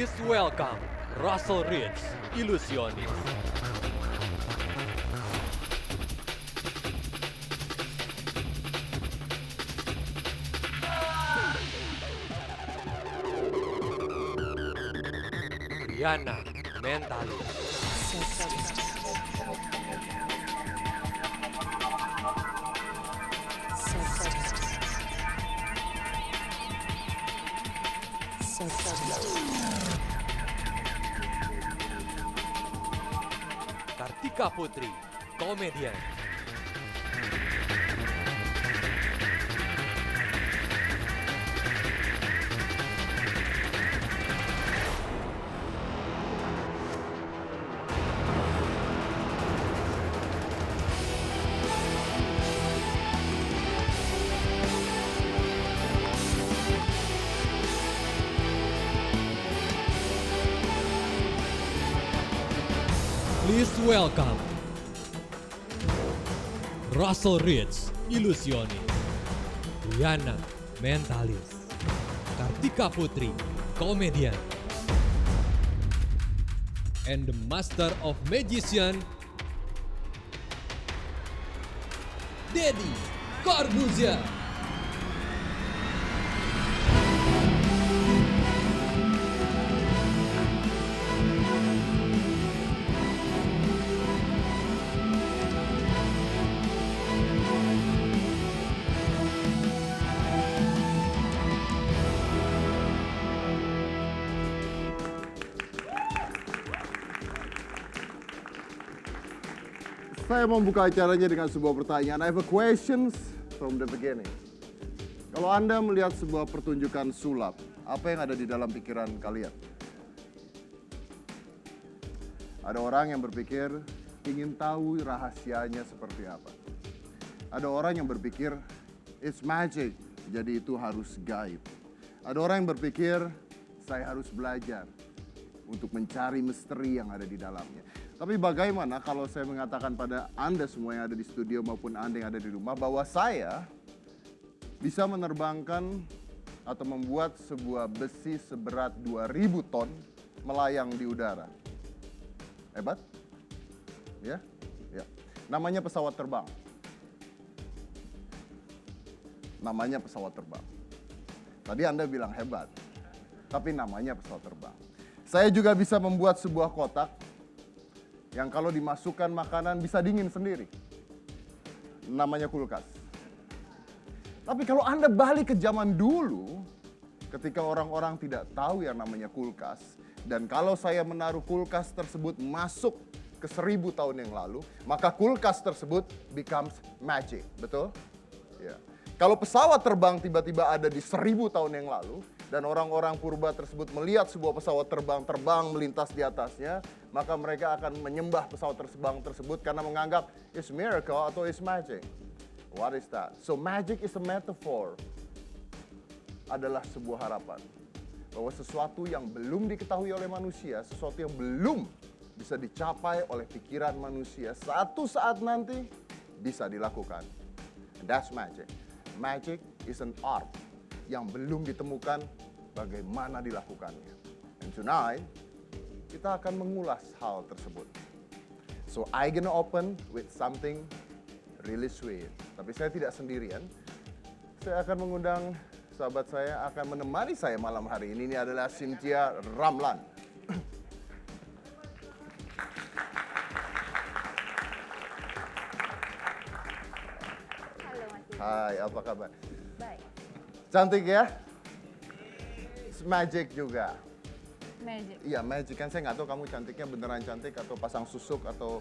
Please welcome Russell Ritz, ilusionis. Rihanna, mentalis. Kartika Putri, komedian. Please welcome Russell Ritz, ilusionis. Rihanna, mentalis. Kartika Putri, komedian. And the master of magician, Deddy Corbuzier. Saya membuka acaranya dengan sebuah pertanyaan. I have a questions from the beginning. Kalau Anda melihat sebuah pertunjukan sulap, apa yang ada di dalam pikiran kalian? Ada orang yang berpikir ingin tahu rahasianya seperti apa. Ada orang yang berpikir it's magic, jadi itu harus gaib. Ada orang yang berpikir saya harus belajar untuk mencari misteri yang ada di dalamnya. Tapi bagaimana kalau saya mengatakan pada Anda semua yang ada di studio maupun Anda yang ada di rumah bahwa saya bisa menerbangkan atau membuat sebuah besi seberat 2000 ton melayang di udara. Hebat? Ya? Ya. Namanya pesawat terbang. Namanya pesawat terbang. Tadi Anda bilang hebat, tapi namanya pesawat terbang. Saya juga bisa membuat sebuah kotak yang kalau dimasukkan makanan bisa dingin sendiri. Namanya kulkas. Tapi kalau Anda balik ke zaman dulu, ketika orang-orang tidak tahu yang namanya kulkas, dan kalau saya menaruh kulkas tersebut masuk ke 1000 tahun yang lalu, maka kulkas tersebut becomes magic, betul? Ya. Kalau pesawat terbang tiba-tiba ada di 1000 tahun yang lalu, dan orang-orang purba tersebut melihat sebuah pesawat terbang melintas di atasnya, maka mereka akan menyembah pesawat terbang tersebut karena menganggap it's miracle atau it's magic. What is that? So magic is a metaphor. Adalah sebuah harapan. Bahwa sesuatu yang belum diketahui oleh manusia, sesuatu yang belum bisa dicapai oleh pikiran manusia, satu saat nanti bisa dilakukan. And that's magic. Magic is an art yang belum ditemukan bagaimana dilakukannya. And tonight, kita akan mengulas hal tersebut. So, I gonna open with something really sweet. Tapi saya tidak sendirian. Saya akan mengundang sahabat saya, akan menemani saya malam hari ini. Ini adalah Cynthia Ramlan. Halo Mas Didi. Hai, apa kabar? Baik. Cantik ya? Magic juga. Magic. Iya, magic kan saya nggak tahu kamu cantiknya beneran cantik atau pasang susuk atau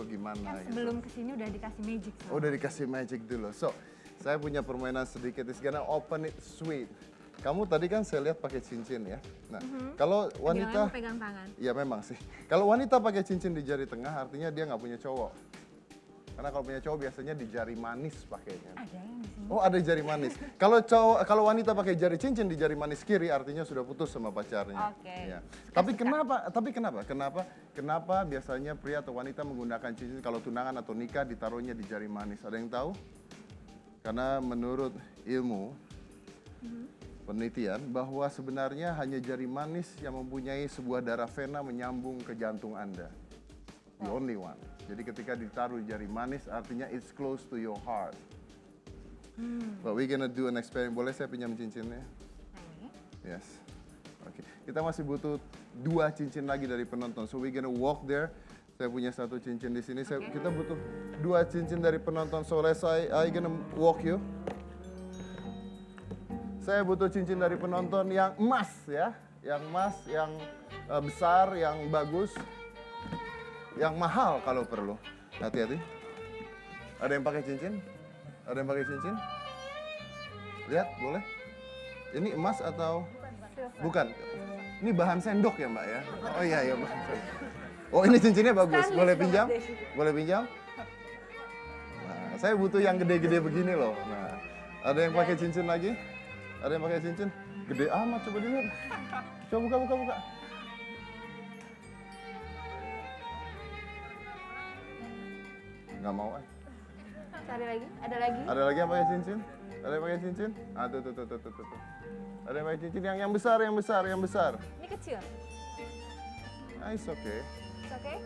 gimana Kan gitu. sebelum kesini udah dikasih magic. Oh, udah dikasih magic dulu. So, saya punya permainan sedikit. It's gonna open it sweet. Kamu tadi kan saya lihat pakai cincin ya. Nah, kalau wanita, mau pegang tangan. iya memang sih. Kalau wanita pakai cincin di jari tengah, artinya dia nggak punya cowok. Karena kalau punya cowok biasanya di jari manis pakainya. Ada yang di sini. Oh, ada jari manis. Kalau wanita pakai jari cincin di jari manis kiri, artinya sudah putus sama pacarnya. Oke. Ya. Kenapa biasanya pria atau wanita menggunakan cincin kalau tunangan atau nikah ditaruhnya di jari manis? Ada yang tahu? Karena menurut ilmu, penelitian bahwa sebenarnya hanya jari manis yang mempunyai sebuah darah vena menyambung ke jantung Anda. The only one. Jadi ketika ditaruh jari manis artinya it's close to your heart. But we're gonna do an experiment. Boleh saya pinjam cincinnya? Yes. Oke. Kita masih butuh 2 cincin lagi dari penonton. So we're gonna walk there. Saya punya 1 cincin di sini. Kita butuh 2 cincin dari penonton. So I gonna walk you. Saya butuh cincin dari penonton yang emas ya, yang emas, yang besar, yang bagus, yang mahal kalau perlu. Hati-hati. Ada yang pakai cincin? Ada yang pakai cincin? Lihat, boleh? Ini emas atau? Bukan. Ini bahan sendok ya Mbak ya? Oh iya, bahan sendok. Oh ini cincinnya bagus, boleh pinjam? Boleh pinjam? Nah, saya butuh yang gede-gede begini loh. Nah, ada yang pakai cincin lagi? Ada yang pakai cincin? Gede amat, coba dilihat. Coba buka. Nggak mau Cari lagi? Ada lagi? Ada lagi yang pakai cincin? Ada yang pakai cincin? Ah, tuh. Ada yang pakai cincin yang besar. Ini kecil. Ah, it's okay. It's okay?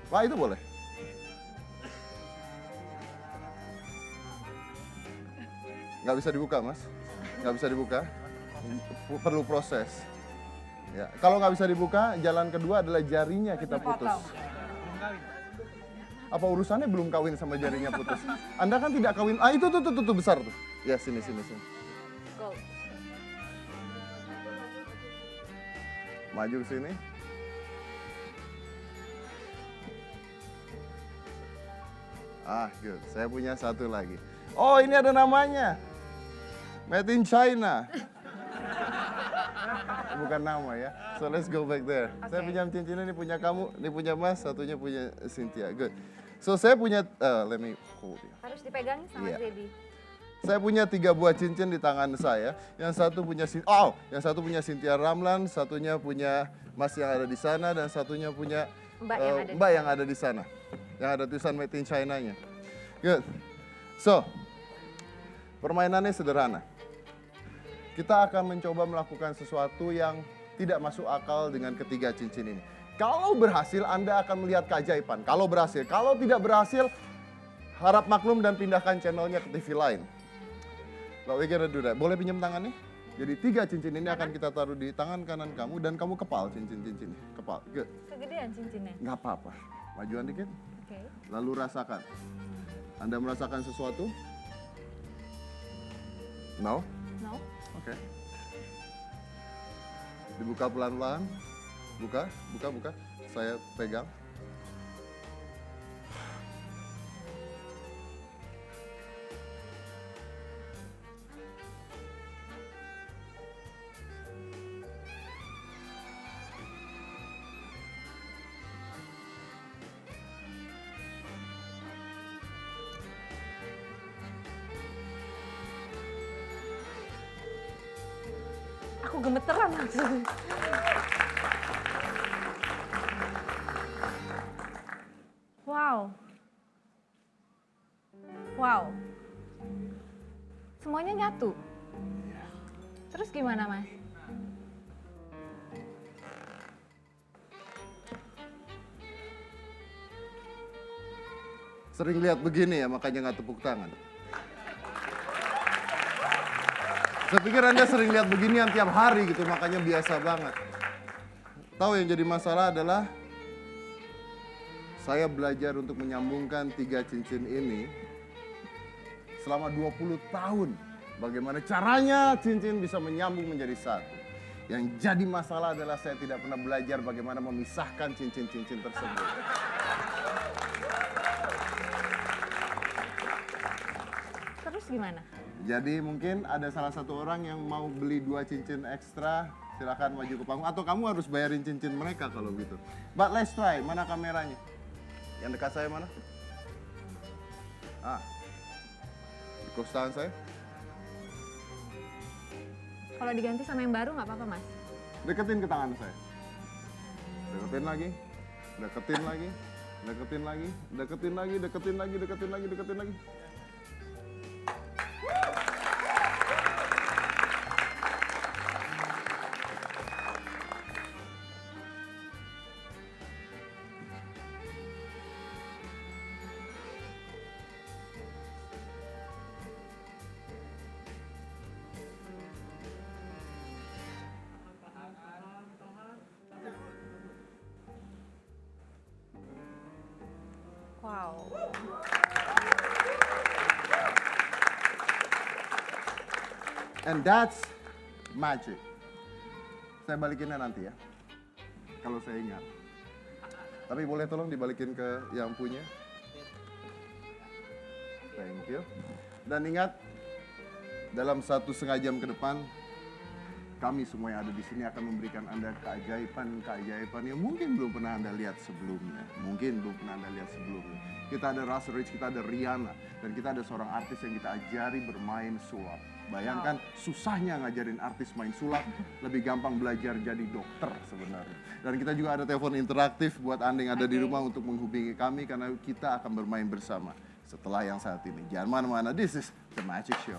Wah, itu boleh. Nggak bisa dibuka, Mas. Nggak bisa dibuka. Perlu proses. Ya, kalau nggak bisa dibuka, jalan kedua adalah jarinya kita putus. Apa urusannya belum kawin sama jarinya putus? Anda kan tidak kawin. Ah, itu tuh besar tuh. Ya, sini. Go. Maju ke sini. Ah, good. Saya punya 1 lagi. Oh, ini ada namanya. Made in China. Bukan nama ya. So let's go back there. Saya pinjam cincinnya, ini punya kamu, ini punya Mas, satunya punya Cynthia. Good. So saya punya, let me hold you. Harus dipegangin sama Zedi. Saya punya 3 buah cincin di tangan saya. Yang satu punya Cynthia Ramlan, satunya punya Mas yang ada di sana, dan satunya punya Mbak yang ada di sana. Yang ada tulisan Made in China-nya. Good. So, permainannya sederhana. Kita akan mencoba melakukan sesuatu yang tidak masuk akal dengan ketiga cincin ini. Kalau berhasil, Anda akan melihat keajaiban. Kalau berhasil, kalau tidak berhasil, harap maklum dan pindahkan channelnya ke TV lain. But we gonna do that. Boleh pinjam tangannya? Jadi 3 cincin ini akan kita taruh di tangan kanan kamu dan kamu kepal cincin-cincinnya. Kepal. Good. Kegedean cincinnya. Nggak apa-apa. Majuan dikit. Oke. Lalu rasakan. Anda merasakan sesuatu? No? No? Oke. Dibuka pelan-pelan. Buka. Saya pegang. Aku gemeteran langsung. Wow. Semuanya nyatu. Terus gimana, Mas? Sering lihat begini ya, makanya nggak tepuk tangan. Saya pikir Anda sering lihat beginian tiap hari gitu, makanya biasa banget. Tahu yang jadi masalah adalah saya belajar untuk menyambungkan 3 cincin ini selama 20 tahun. Bagaimana caranya cincin bisa menyambung menjadi satu. Yang jadi masalah adalah saya tidak pernah belajar bagaimana memisahkan cincin-cincin tersebut. Terus gimana? Jadi mungkin ada salah satu orang yang mau beli 2 cincin ekstra, silakan maju ke panggung. Atau kamu harus bayarin cincin mereka kalau gitu. But let's try, mana kameranya? Yang dekat saya mana? Ah, di kos tangan saya. Kalau diganti sama yang baru nggak apa-apa, Mas? Deketin ke tangan saya. Deketin lagi, deketin lagi, deketin lagi, deketin lagi, deketin lagi, deketin lagi, deketin lagi. Wow. And that's magic. Saya balikinnya nanti ya, kalau saya ingat. Tapi boleh tolong dibalikin ke yang punya. Thank you. Dan ingat, dalam 1,5 jam ke depan, kami semua yang ada di sini akan memberikan Anda keajaiban yang mungkin belum pernah Anda lihat sebelumnya. Kita ada Russell Rich, kita ada Rihanna, dan kita ada seorang artis yang kita ajari bermain sulap. Bayangkan susahnya ngajarin artis main sulap, lebih gampang belajar jadi dokter sebenarnya. Dan kita juga ada telepon interaktif buat Anda yang ada di rumah untuk menghubungi kami karena kita akan bermain bersama setelah yang saat ini. Jangan mana-mana, this is The Magic Show.